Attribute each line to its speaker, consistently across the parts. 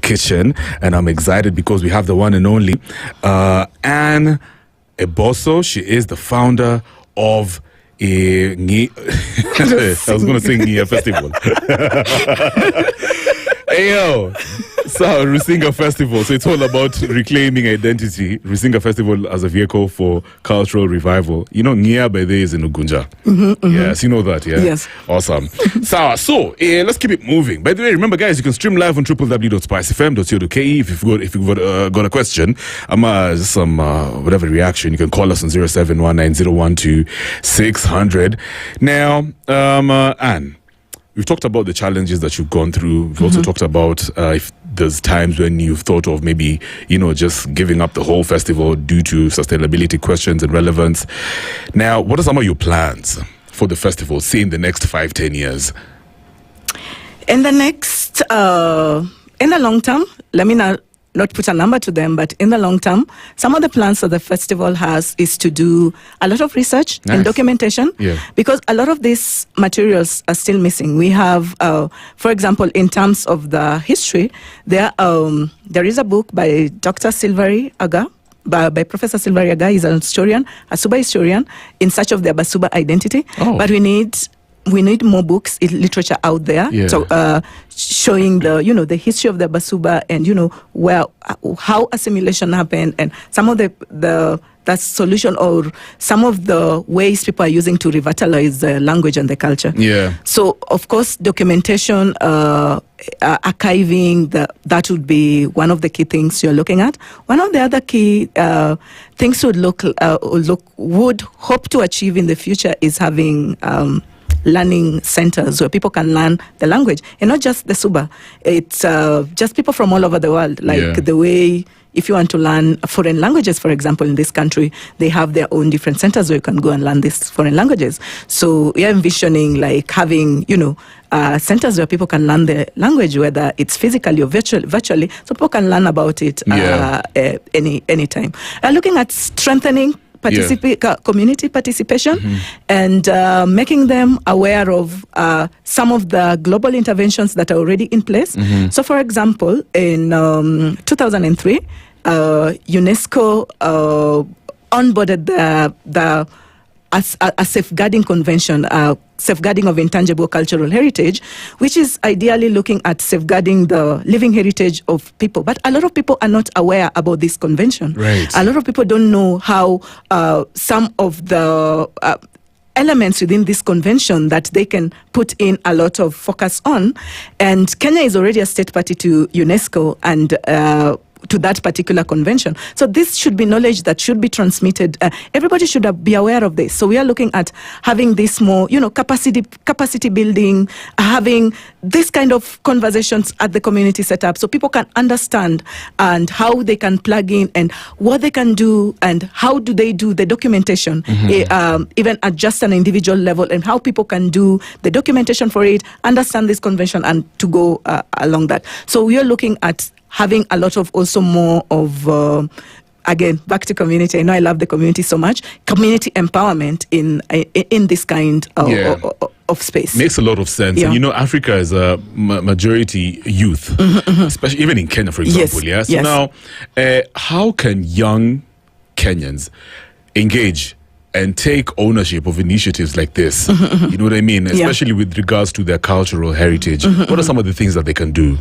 Speaker 1: kitchen, and I'm excited because we have the one and only Anne Eboso. She is the founder of I was going to say Rusinga Festival. Hey, yo. So, Rusinga Festival. So, it's all about reclaiming identity. Rusinga Festival as a vehicle for cultural revival. You know, Nia by there is in Ugunja. Yes, you know that, yeah?
Speaker 2: Yes.
Speaker 1: Awesome. So, let's keep it moving. By the way, remember, guys, you can stream live on www.spicefm.co.ke if you've got a question. Just some whatever reaction. You can call us on 0719012600. Now, Anne, we've talked about the challenges that you've gone through. We've also talked about if there's times when you've thought of maybe, just giving up the whole festival due to sustainability questions and relevance. Now, what are some of your plans for the festival, say in the next 5-10 years?
Speaker 2: In the long term, let me not put a number to them, but in the long term, some of the plans that the festival has is to do a lot of research and documentation, because a lot of these materials are still missing. We have, for example, in terms of the history, there is a book by Dr. Silveri Aga, by Professor Silveri Aga. He's an historian, a Suba historian, in search of the Basuba identity. But we need more books, literature out there, so showing the history of the Basuba and how assimilation happened and some of the solution or some of the ways people are using to revitalize the language and the culture. So of course documentation, archiving, that would be one of the key things you're looking at. One of the other key things would hope to achieve in the future is having learning centers where people can learn the language, and not just the Suba. It's just people from all over the world. The way, if you want to learn foreign languages, for example, in this country, they have their own different centers where you can go and learn these foreign languages. So we are envisioning having, centers where people can learn the language, whether it's physically or virtually, so people can learn about it anytime. Looking at strengthening community participation and making them aware of some of the global interventions that are already in place. So, for example, in 2003, UNESCO onboarded a safeguarding convention, safeguarding of intangible cultural heritage, which is ideally looking at safeguarding the living heritage of people. But a lot of people are not aware about this convention. A lot of people don't know how some of the elements within this convention that they can put in a lot of focus on. And Kenya is already a state party to UNESCO and to that particular convention. So this should be knowledge that should be transmitted. Everybody should be aware of this. So we are looking at having this more, capacity building, having this kind of conversations at the community setup so people can understand and how they can plug in and what they can do and how do they do the documentation, even at just an individual level, and how people can do the documentation for it, understand this convention and to go along that. So we are looking at having a lot of also more of, again, back to community. I know I love the community so much. Community empowerment in this kind of space. Makes
Speaker 1: a lot of sense. And Africa is a majority youth, especially even in Kenya, for example. So now, how can young Kenyans engage and take ownership of initiatives like this? You know what I mean? Especially with regards to their cultural heritage. What are some of the things that they can do?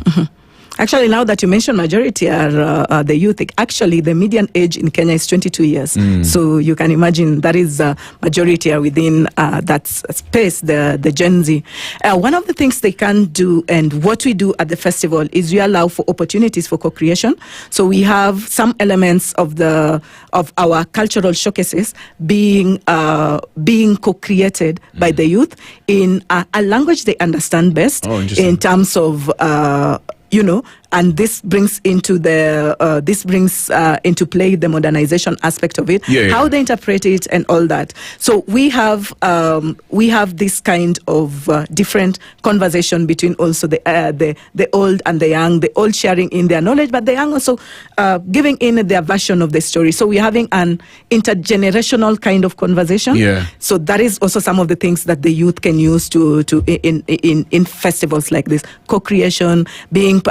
Speaker 2: Actually, now that you mentioned majority are the youth, actually the median age in Kenya is 22 years. So you can imagine that is majority are within that space, the Gen Z. One of the things they can do and what we do at the festival is we allow for opportunities for co-creation. So we have some elements of our cultural showcases being co-created by the youth in a language they understand best, in terms of and this brings into play the modernization aspect of it, how they interpret it and all that. So we have this kind of different conversation between also the old and the young, the old sharing in their knowledge, but the young also giving in their version of the story. So we're having an intergenerational kind of conversation. So that is also some of the things that the youth can use to in festivals like this, co-creation, being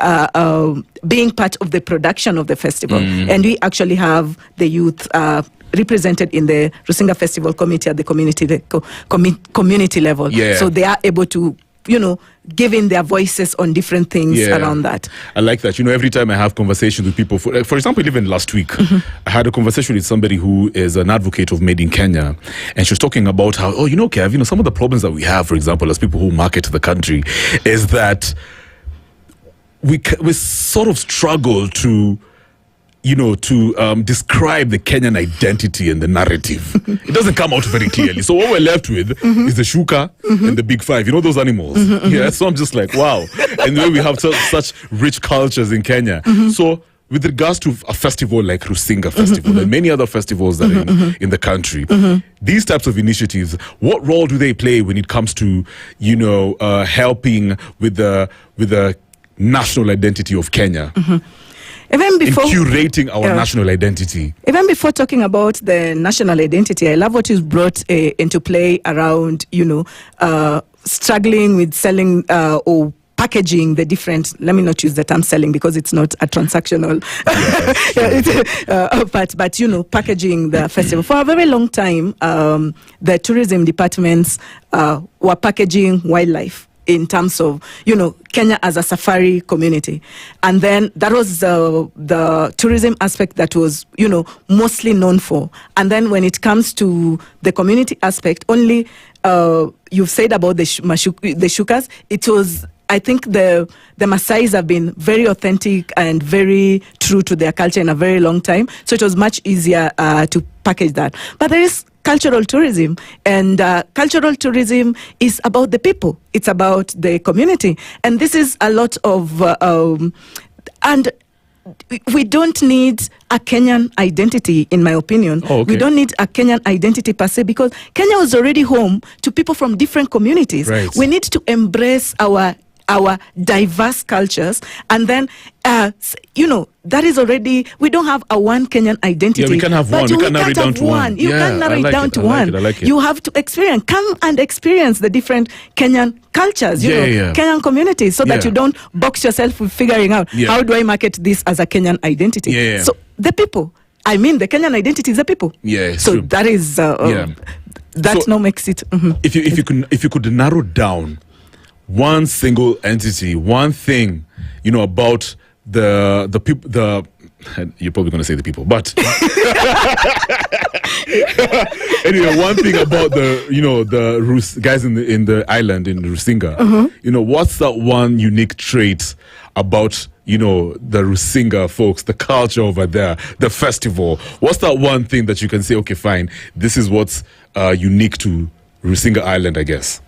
Speaker 2: being part of the production of the festival. And we actually have the youth represented in the Rusinga Festival committee at the community level. So they are able to, giving their voices on different things around that.
Speaker 1: I like that. Every time I have conversations with people, for example, even last week, I had a conversation with somebody who is an advocate of Made in Kenya, and she was talking about how, Kev, some of the problems that we have, for example, as people who market the country, is that we sort of struggle to describe the Kenyan identity and the narrative. It doesn't come out very clearly. So what we're left with is the shuka and the big five. Those animals. So I'm just like, wow. And then we have such rich cultures in Kenya. So with regards to a festival like Rusinga Festival and many other festivals that are in the country, these types of initiatives, what role do they play when it comes to, helping with the national identity of Kenya?
Speaker 2: Even before
Speaker 1: curating our national identity.
Speaker 2: Even before talking about the national identity, I love what you brought into play around, struggling with selling or packaging the different, let me not use the term selling because it's not a transactional part, but packaging the festival. For a very long time, the tourism departments were packaging wildlife in terms of, Kenya as a safari community. And then that was the tourism aspect that was, mostly known for. And then when it comes to the community aspect, only you've said about the shukas, it was, I think the Maasais have been very authentic and very true to their culture in a very long time. So it was much easier to package that. But there is cultural tourism, and cultural tourism is about the people. It's about the community. And this is a lot of, and we don't need a Kenyan identity, in my opinion. We don't need a Kenyan identity per se, because Kenya was already home to people from different communities. We need to embrace our diverse cultures, and then that is already, we don't have a one Kenyan identity.
Speaker 1: We can have one. We can narrow it down to one.
Speaker 2: You can narrow it down to one. You have to come and experience the different Kenyan cultures, Kenyan communities, so that you don't box yourself with figuring out how do I market this as a Kenyan identity. So the people, the Kenyan identity is the people. So
Speaker 1: true.
Speaker 2: that is that now makes it.
Speaker 1: If you could narrow down one single entity, one thing, about the people, you're probably going to say the people, but anyway, one thing about the guys in the island in Rusinga, what's that one unique trait about the Rusinga folks, the culture over there, the festival? What's that one thing that you can say, okay, fine, this is what's unique to Rusinga Island, I guess?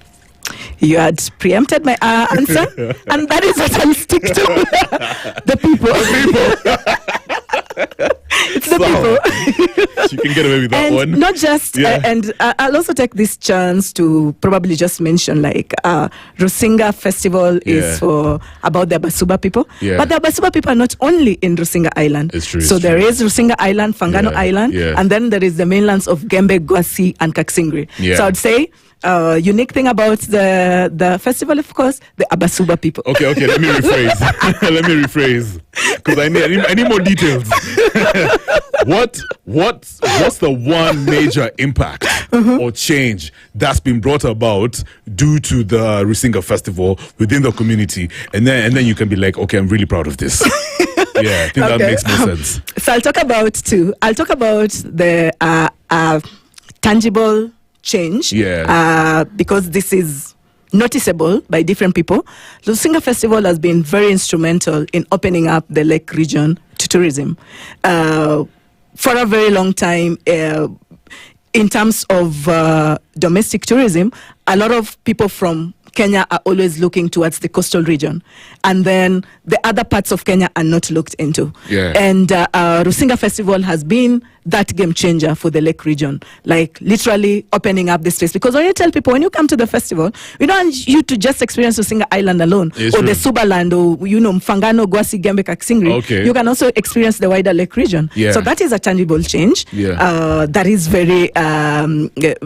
Speaker 2: You had preempted my answer, and that is what I'll stick to. The people. It's the people.
Speaker 1: You can get away with that one.
Speaker 2: Not just, and I'll also take this chance to probably just mention, Rusinga Festival is for about the Abasuba people. But the Abasuba people are not only in Rusinga Island.
Speaker 1: It's true.
Speaker 2: So there is Rusinga Island, Fangano Island, and then there is the mainlands of Gembe, Gwasi, and Kaksingri. So I'd say, unique thing about the festival, of course, the Abasuba people.
Speaker 1: Okay, let me rephrase. Because I need more details. What's the one major impact or change that's been brought about due to the Rusinga Festival within the community? And then you can be like, okay, I'm really proud of this. I think that makes more sense.
Speaker 2: So I'll talk about two. I'll talk about the tangible change, because this is noticeable by different people. The Rusinga Festival has been very instrumental in opening up the Lake region to tourism for a very long time. In terms of domestic tourism, a lot of people from Kenya are always looking towards the coastal region, and then the other parts of Kenya are not looked into. And Rusinga Festival has been that game changer for the Lake region, like literally opening up the space. Because when you tell people, when you come to the festival, we don't want you to just experience Rusinga Island alone, or the Subaland, or Mfangano, Gwasi, Gembe, Kaksingri.
Speaker 1: Okay.
Speaker 2: You can also experience the wider Lake region.
Speaker 1: Yeah.
Speaker 2: So that is a tangible change.
Speaker 1: Yeah.
Speaker 2: That is very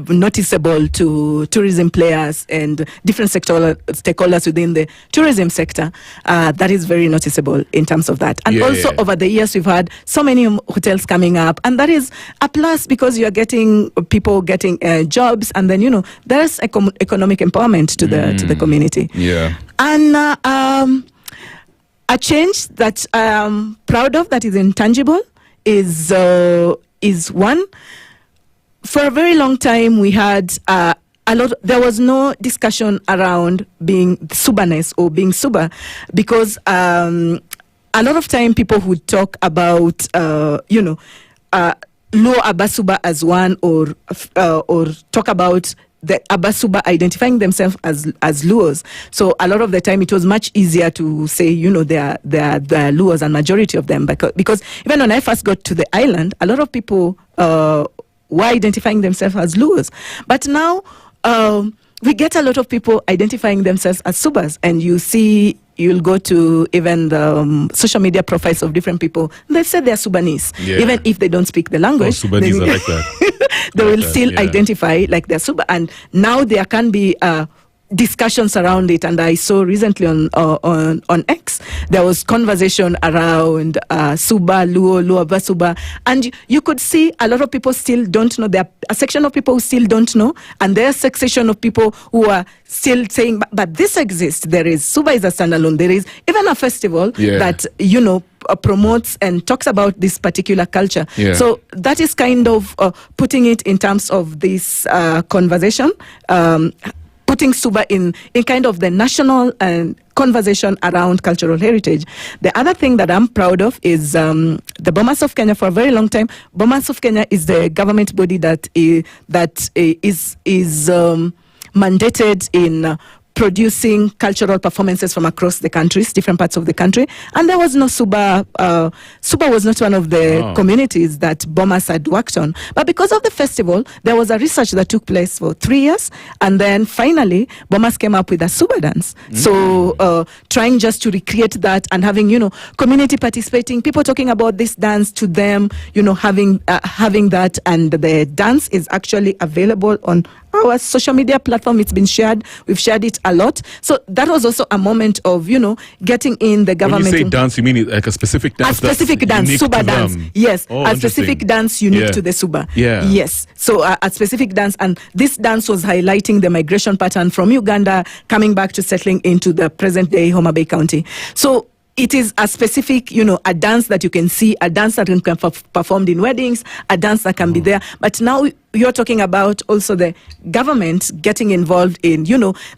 Speaker 2: noticeable to tourism players and different stakeholders within the tourism sector. That is very noticeable in terms of that. And over the years, we've had so many hotels coming up, and that is a plus because you are getting people getting jobs, and then there's economic empowerment to the community.
Speaker 1: Yeah.
Speaker 2: And a change that I'm proud of that is intangible is one. For a very long time, we had there was no discussion around being Subaness or being Suba, because a lot of time people would talk about Luo Abasuba as one, or talk about the Abasuba identifying themselves as Luos. So a lot of the time it was much easier to say, they are Luos, and majority of them, because even when I first got to the island, a lot of people were identifying themselves as Luos. But now we get a lot of people identifying themselves as Subas, and you'll go to even the social media profiles of different people. They say they're Sudanese, even if they don't speak the language.
Speaker 1: Sudanese are like that.
Speaker 2: They will still identify like they're Suba. And now there can be discussions around it. And I saw recently on X, there was conversation around Suba, Luo Basuba. And you could see a lot of people still don't know. There are a section of people who still don't know. And there's a section of people who are still saying, but this exists. There is, Suba is a standalone. There is even a festival that, promotes and talks about this particular culture. Yeah. So that is kind of putting it in terms of this conversation, putting Suba in kind of the national conversation around cultural heritage. The other thing that I'm proud of is the Bomas of Kenya. For a very long time, Bomas of Kenya is the government body that is mandated in producing cultural performances from across the countries, different parts of the country. And there was no Suba. Suba was not one of the communities that Bomas had worked on. But because of the festival, there was a research that took place for 3 years. And then finally, Bomas came up with a Suba dance. So trying just to recreate that and having, community participating, people talking about this dance to them, having that. And the dance is actually available on our social media platform. It's been shared. We've shared it a lot. So that was also a moment of, getting in the government.
Speaker 1: When you say dance, you mean it like a specific dance?
Speaker 2: A specific dance, Suba dance. Yes, a specific dance unique to the Suba.
Speaker 1: Yeah.
Speaker 2: Yes. So a specific dance. And this dance was highlighting the migration pattern from Uganda coming back to settling into the present-day Homa Bay County. So it is a specific, a dance that you can see, a dance that can be performed in weddings, a dance that can be there. But now you're talking about also the government getting involved in,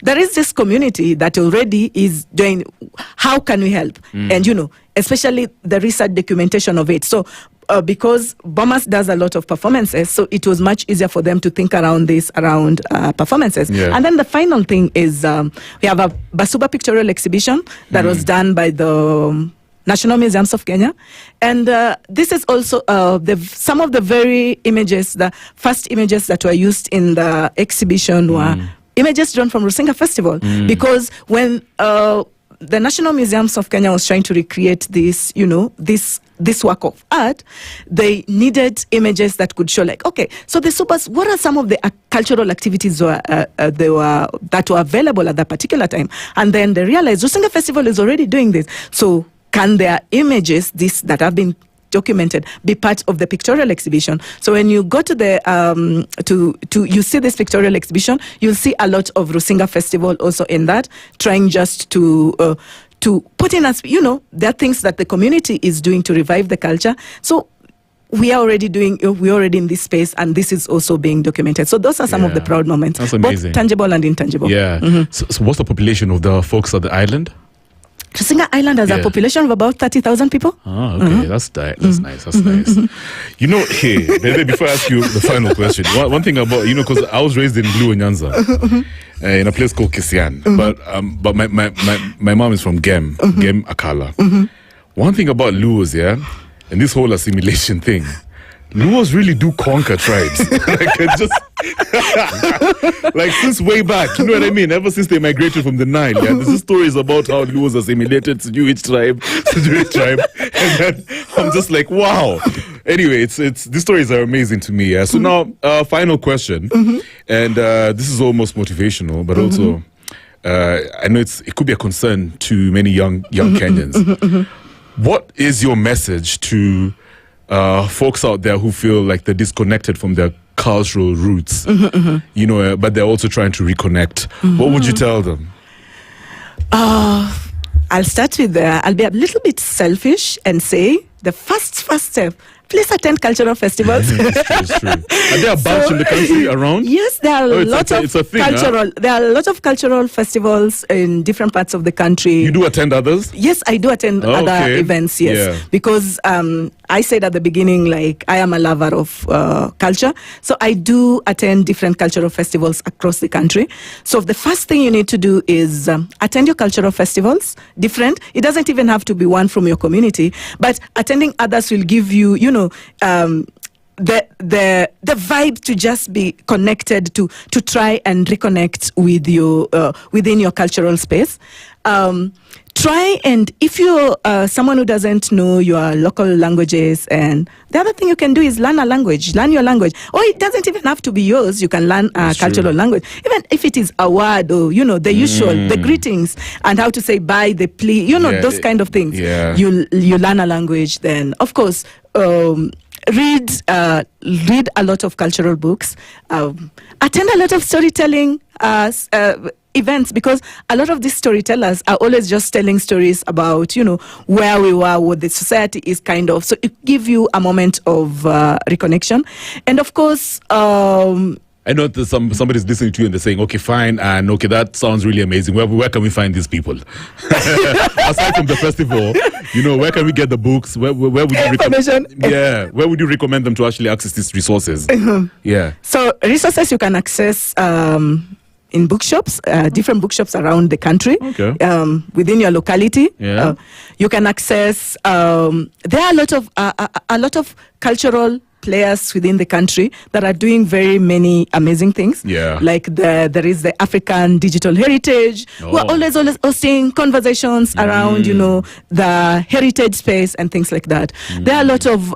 Speaker 2: there is this community that already is doing, how can we help? And, especially the research documentation of it. So because Bomas does a lot of performances, so it was much easier for them to think around performances. Yeah. And then the final thing is we have a Basuba pictorial exhibition that was done by the National Museums of Kenya. And this is also some of the very images, the first images that were used in the exhibition were images drawn from Rusinga Festival. Because when the National Museums of Kenya was trying to recreate this, this work of art, they needed images that could show okay, so the Subas, what are some of the cultural activities that were available at that particular time? And then they realized Rusinga Festival is already doing this. So can their images, that have been documented, be part of the pictorial exhibition? So when you go to the you see this pictorial exhibition, you'll see a lot of Rusinga Festival also in that, trying just to put in there are things that the community is doing to revive the culture. So we're already in this space, and this is also being documented. So those are some of the proud moments, both tangible and intangible.
Speaker 1: Yeah. So what's the population of the folks at the island?
Speaker 2: Rusinga Island has a population of about 30,000 people.
Speaker 1: Oh, okay. That's nice. That's nice. Hey, baby, before I ask you the final question, one thing about, because I was raised in Blue Nyanza, in a place called Kisian. But my mom is from Gem Akala. One thing about Luos, and this whole assimilation thing, Luos really do conquer tribes. Like, it just like since way back, you know what I mean? Ever since they migrated from the Nile, there's stories about how Luos assimilated to Jewish tribe, and then I'm just like, wow. Anyway, it's these stories are amazing to me. So now, final question, and this is almost motivational, but also I know it could be a concern to many young Kenyans. What is your message to folks out there who feel like they're disconnected from their cultural roots, you know, but they're also trying to reconnect? What would you tell them?
Speaker 2: I'll start with I'll be a little bit selfish and say the first step. Please attend cultural festivals.
Speaker 1: It's true. Are there a bunch in the country around?
Speaker 2: Yes, there are lots of cultural. There are a lot of cultural festivals in different parts of the country.
Speaker 1: You do attend others?
Speaker 2: Yes, I do attend other events. Yes, because I said at the beginning, like, I am a lover of culture, so I do attend different cultural festivals across the country. So the first thing you need to do is attend your cultural festivals. Different. It doesn't even have to be one from your community, but attending others will give you, you know, the vibe to just be connected, to try and reconnect with you within your cultural space. Try, and if you're someone who doesn't know your local languages, and the other thing you can do is learn a language, learn your language. Or it doesn't even have to be yours. You can learn a cultural language, even if it is a word, or, you know, the usual, the greetings and how to say bye, the plea, you know, those kind of things. You learn a language. Then, of course, read a lot of cultural books. Attend a lot of storytelling events, because a lot of these storytellers are always just telling stories about, you know, where we were, what the society is kind of. So it gives you a moment of reconnection. And of course,
Speaker 1: I know that somebody's listening to you and they're saying, okay, fine, and okay, that sounds really amazing. Where can we find these people? Aside from the festival, you know, where can we get the books? Where would you where would you recommend them to actually access these resources?
Speaker 2: So resources you can access in bookshops, different bookshops around the country, within your locality. You can access. There are a lot of cultural players within the country that are doing very many amazing things. Like there is the African Digital Heritage, who are always hosting conversations around, you know, the heritage space and things like that. There are a lot of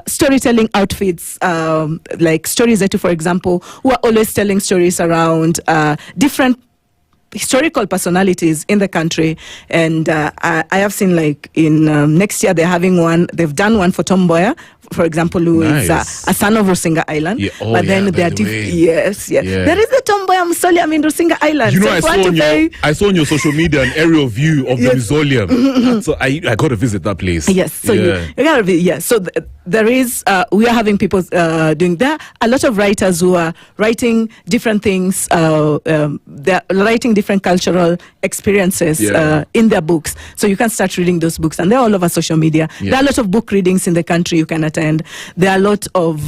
Speaker 2: storytelling outfits, like Stories Zetu, for example, who are always telling stories around different historical personalities in the country. And I have seen, like, in next year they've done one for Tom Mboya, for example, who is a son of Rusinga Island. But then there are there is the Tom Mboya mausoleum in Rusinga Island.
Speaker 1: You know, I saw on your social media an aerial view of the mausoleum. So I got to visit that place.
Speaker 2: So you gotta be, so there is we are having people doing that. A lot of writers who are writing different things. They're writing different cultural experiences in their books. So you can start reading those books, and they're all over social media. There are a lot of book readings in the country you can attend. There are a lot of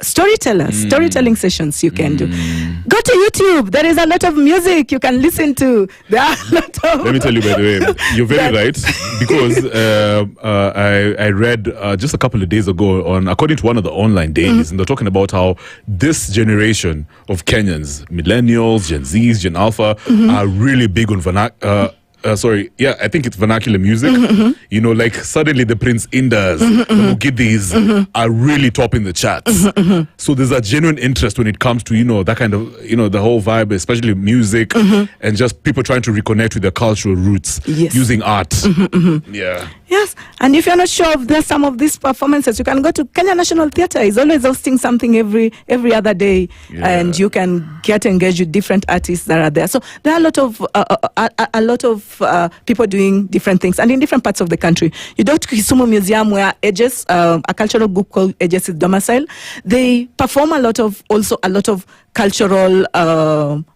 Speaker 2: storytelling sessions you can do. Go to YouTube. There is a lot of music you can listen to. There are a lot of...
Speaker 1: Let me tell you, by the way, you're very right, because I read just a couple of days ago, according to one of the online dailies, and they're talking about how this generation of Kenyans, millennials, Gen Zs, Gen Alpha, are really big on I think it's vernacular music. You know, like suddenly the Prince Indas, the Mugidis are really topping the charts. So there's a genuine interest when it comes to, you know, that kind of, you know, the whole vibe, especially music, and just people trying to reconnect with their cultural roots using art.
Speaker 2: Yes, and if you're not sure of some of these performances, you can go to Kenya National Theatre. It's always hosting something every other day, and you can get engaged with different artists that are there. So there are a lot of people doing different things, and in different parts of the country. You go to Kisumu Museum, where Aegis, a cultural group called Aegis is domicile. They perform a lot of cultural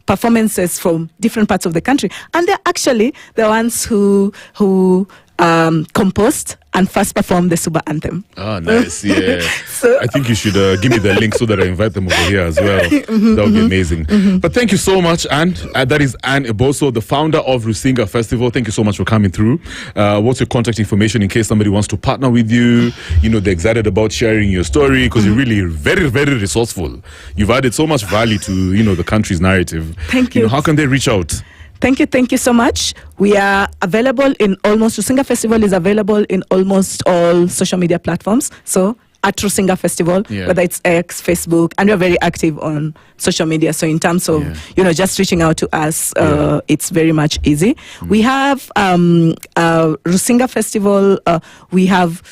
Speaker 2: performances from different parts of the country, and they're actually the ones who composed, and first performed the Suba anthem.
Speaker 1: Ah, nice. Yeah. So, I think you should give me the link so that I invite them over here as well. That would be amazing. But thank you so much, Anne. That is Anne Eboso, the founder of Rusinga Festival. Thank you so much for coming through. What's your contact information in case somebody wants to partner with you? You know, they're excited about sharing your story because you're really very, very resourceful. You've added so much value to, you know, the country's narrative.
Speaker 2: Thank you.
Speaker 1: How can they reach out?
Speaker 2: Thank you so much. We are available in almost, Rusinga Festival is available in almost all social media platforms. So at Rusinga Festival, whether it's X, Facebook, and we're very active on social media. So in terms of, you know, just reaching out to us, it's very much easy. We have Rusinga Festival, we have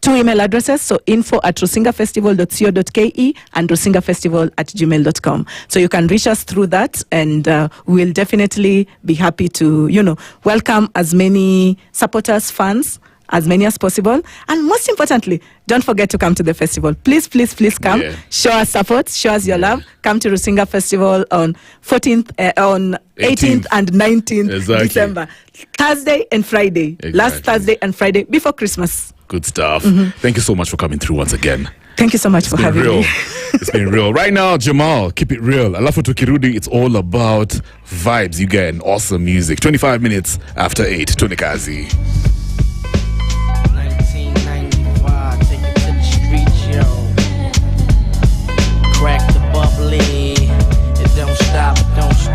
Speaker 2: 2 email addresses, so info@rusingafestival.co.ke and rusingafestival@gmail.com. So you can reach us through that, and we'll definitely be happy to, you know, welcome as many supporters, fans, as many as possible. And most importantly, don't forget to come to the festival. Please, please, please come. Show us support, show us your love. Come to Rusinga Festival on 18th and 19th December. Thursday and Friday. Last Thursday and Friday before Christmas.
Speaker 1: Good stuff. Thank you so much for coming through once again.
Speaker 2: Thank you so much for having me.
Speaker 1: It's been real. Right now, Jamal, keep it real. Alafu Tukirudi, it's all about vibes. You get an awesome music. 25 minutes after 8. Tunikazi.
Speaker 3: 1995, take it to the streets, yo. Crack the bubbly. It don't stop, don't stop.